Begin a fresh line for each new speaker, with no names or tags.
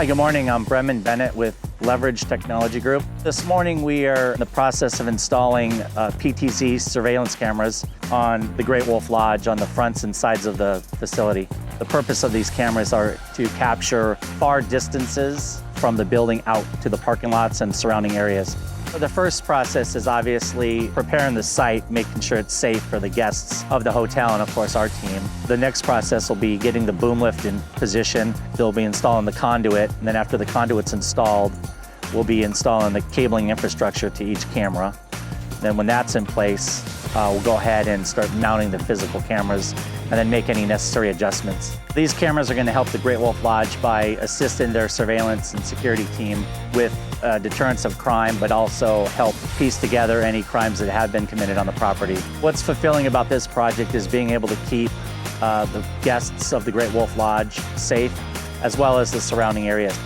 Hi, good morning. I'm Bremen Bennett with Leverage Technology Group. This morning we are in the process of installing PTZ surveillance cameras on the Great Wolf Lodge on the fronts and sides of the facility. The purpose of these cameras are to capture far distances from the building out to the parking lots and surrounding areas. The first process is obviously preparing the site, making sure it's safe for the guests of the hotel and of course our team. The next process will be getting the boom lift in position. They'll be installing the conduit, and then after the conduit's installed, we'll be installing the cabling infrastructure to each camera. Then when that's in place, we'll go ahead and start mounting the physical cameras and then make any necessary adjustments. These cameras are going to help the Great Wolf Lodge by assisting their surveillance and security team with deterrence of crime, but also help piece together any crimes that have been committed on the property. What's fulfilling about this project is being able to keep the guests of the Great Wolf Lodge safe, as well as the surrounding areas.